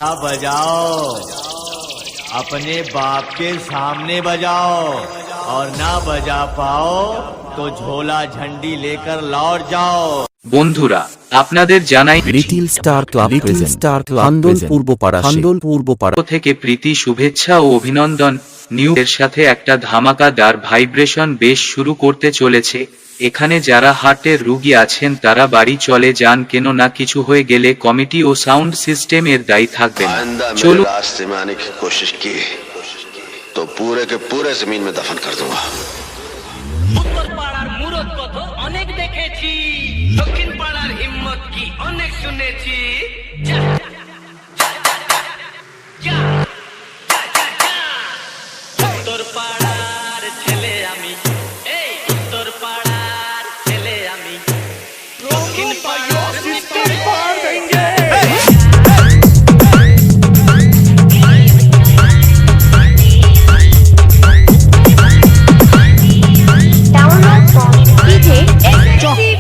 ना बजाओ, अपने बाप के सामने बजाओ और ना बजा पाओ तो झोला झंडी लेकर लौट जाओ। বন্ধুরা আপনাদের জানাই লিটল স্টার ক্লাব আন্দোলন পূর্বপাড়া থেকে প্রীতি শুভেচ্ছা ও অভিনন্দন। নিউ এর সাথে একটা ধামাকাদার ভাইব্রেশন বেশ শুরু করতে চলেছে। এখানে যারা হার্টের রোগী আছেন তারা বাড়ি চলে যান, কেন না কিছু হয়ে গেলে কমিটি ও সাউন্ড সিস্টেম এর দায়ী থাকবেন। চলুন रास्ते में आने की कोशिश की तो पूरे के पूरे जमीन में दफन कर दूंगा। উত্তর পাড়ার মুরত কত অনেক দেখেছি, দক্ষিণ পাড়ার হিম্মত কি অনেক শুনেছি। যা, যা, যা, যা। উত্তর পাড়ার ছেলে আমি, এই উত্তর পাড়ার ছেলে আমি, দক্ষিণ পাড়ার Download from dj.mix.in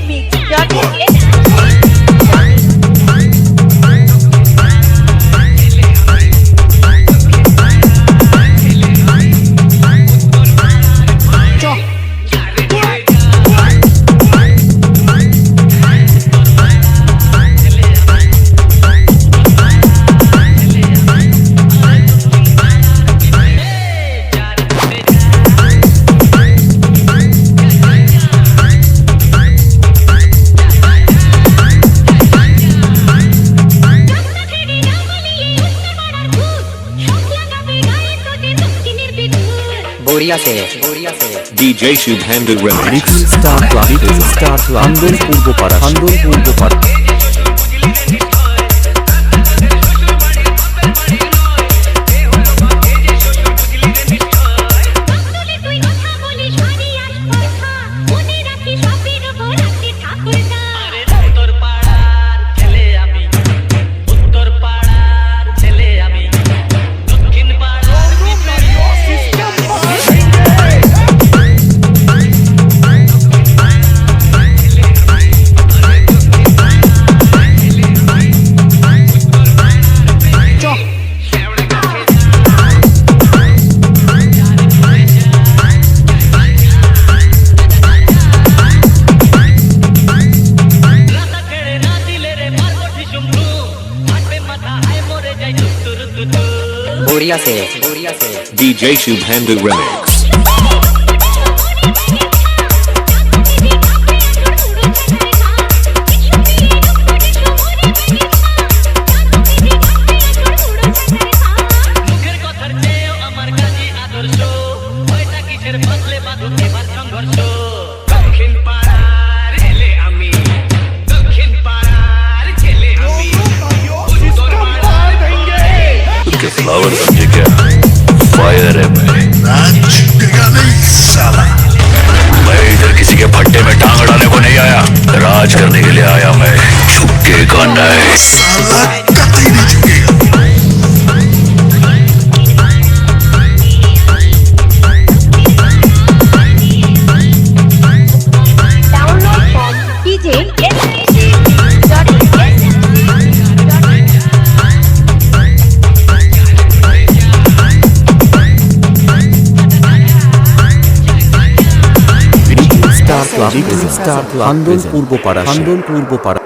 DJ Shubhendu Remix. Little star club আন্দোলন পূর্বপাড়া উত্তর পাড়ার ছেলে আমি, উত্তর পাড়ার ছেলে আমি, দক্ষিণ পাড়ার রাতা ছেড়ে না দিলে রে মারবো ঠিসুমটু, মাঠে মাথা হায় মরে যাই দুতুর দুতু। DJ Shubhendu Remix. মুখের কথার চেয়েও আমার কাজী আদর্শ, ভয়টা কিসের বদলে বাঁধুক এবার সংঘর্ষ। দক্ষিণ পাড়ার ছেলে আমি, দক্ষিণ পাড়ার ছেলে আমি, উত্তর পাড়ার के फ्लावर समझे क्या? फायर है मैं इधर किसी के फट्टे में टांग अड़ाने को नहीं आया, राज करने के लिए आया मैं। झुकेगा नहीं साला, कतई नहीं झुकेगा। Download from dj.mix.in little star club আন্দোলন পূর্বপাড়া